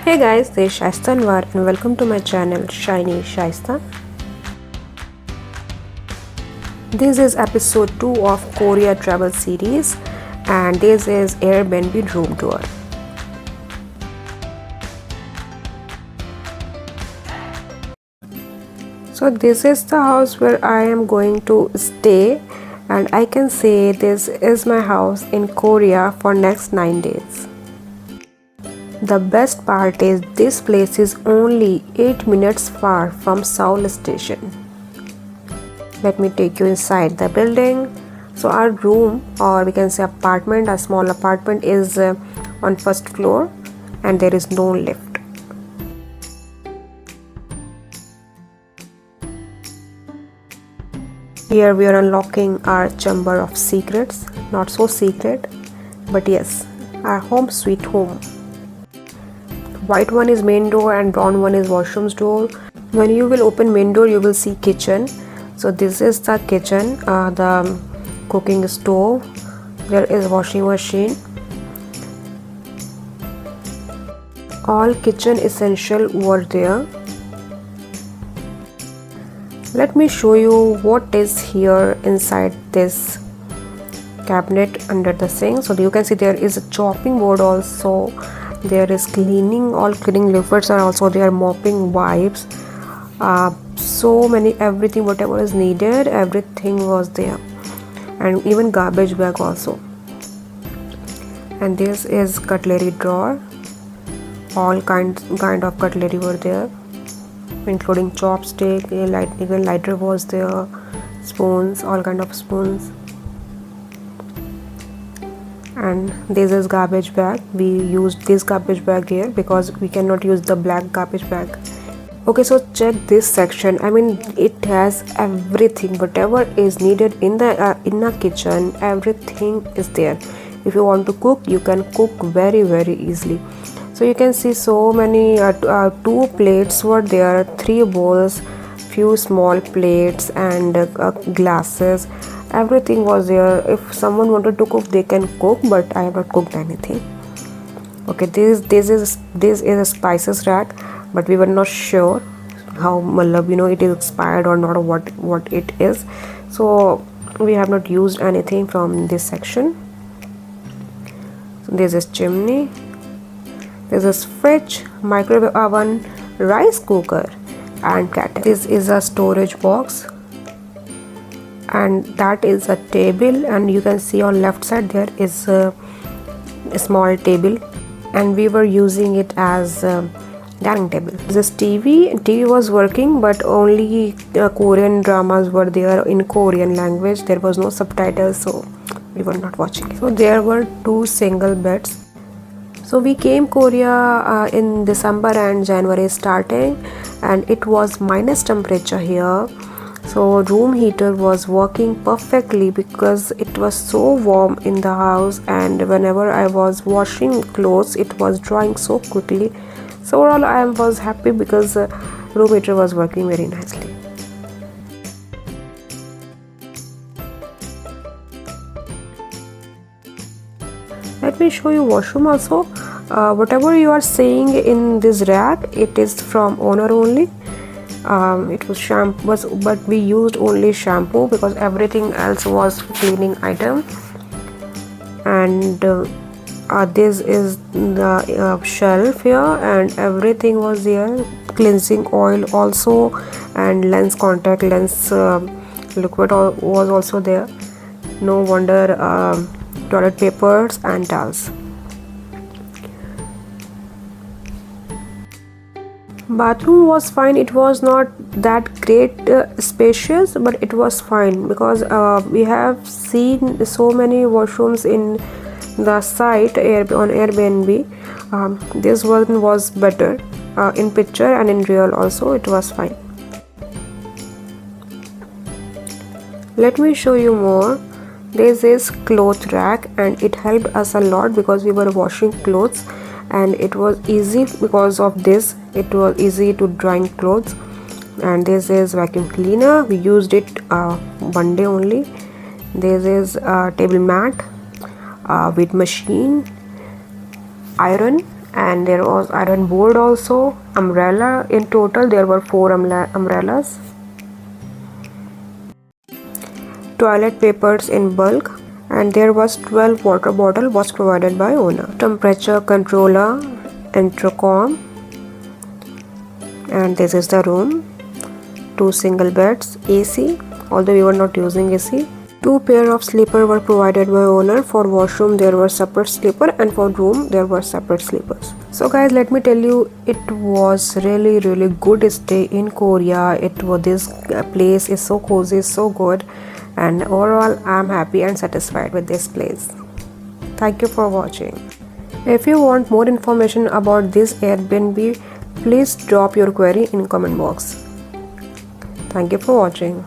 Hey guys, this is Shaista Anwar and welcome to my channel ShinyShaista. This is episode 2 of Korea travel series and this is Airbnb room tour. So this is the house where I am going to stay, and I can say this is my house in Korea for next 9 days. The best part is this place is only 8 minutes far from Seoul station. Let me take you inside the building. So our room, or we can say apartment, a small apartment, is on first floor and there is no lift. Here we are unlocking our chamber of secrets. Not so secret, but yes, our home sweet home. White one is main door and brown one is washroom's door. When you will open main door, you will see kitchen. So this is the kitchen, the cooking stove. There is washing machine. All kitchen essential were there. Let me show you what is here inside this cabinet under the sink. So you can see there is a chopping board also. There is cleaning, all cleaning liquids are also there, mopping wipes, so many, everything whatever is needed, everything was there, and even garbage bag also. And this is cutlery drawer. All kind of cutlery were there, including chopstick, even lighter was there, spoons, all kind of spoons. And this is garbage bag. We used this garbage bag here because we cannot use the black garbage bag. Okay, so check this section. I mean, it has everything, whatever is needed in the kitchen, everything is there. If you want to cook, you can cook very easily. So you can see so many 2 plates were there, 3 bowls, few small plates and glasses. Everything was there. If someone wanted to cook, they can cook, but I have not cooked anything. Okay, this is a spices rack, but we were not sure how it is expired or not, or what it is. So we have not used anything from this section. So this is chimney. This is fridge, microwave oven, rice cooker, and kettle. This is a storage box. And that is a table, and you can see on left side there is a small table, and we were using it as a dining table. This TV was working, but only Korean dramas were there in Korean language. There was no subtitles, so we were not watching it. So there were 2 single beds. So we came Korea in December and January starting, and it was minus temperature here. So room heater was working perfectly because it was so warm in the house, and whenever I was washing clothes, it was drying so quickly. So overall I was happy because room heater was working very nicely. Let me show you washroom also. Whatever you are seeing in this rack, it is from owner only. It was shampoo, but we used only shampoo because everything else was cleaning item. And this is the shelf here, and everything was there. Cleansing oil also, and lens, contact lens liquid was also there. No wonder toilet papers and towels. Bathroom was fine. It was not that great spacious, but it was fine because we have seen so many washrooms in the site on Airbnb. This one was better in picture, and in real also it was fine. Let me show you more. This is cloth rack, and it helped us a lot because we were washing clothes, and it was easy because of this. It was easy to drying clothes. And this is vacuum cleaner. We used it one day only. This is table mat, weight machine, iron, and there was iron board also, umbrella. In total there were 4 umbrellas, toilet papers in bulk, and there was 12 water bottle was provided by owner. Temperature controller, intercom, and this is the room. 2 single beds, AC, although we were not using AC. 2 pair of slipper were provided by owner. For washroom there were separate slipper, and for room there were separate slippers. So guys, let me tell you, it was really good stay in Korea. This place is so cozy, so good, and overall I'm happy and satisfied with this place. Thank you for watching. If you want more information about this Airbnb, please drop your query in comment box. Thank you for watching.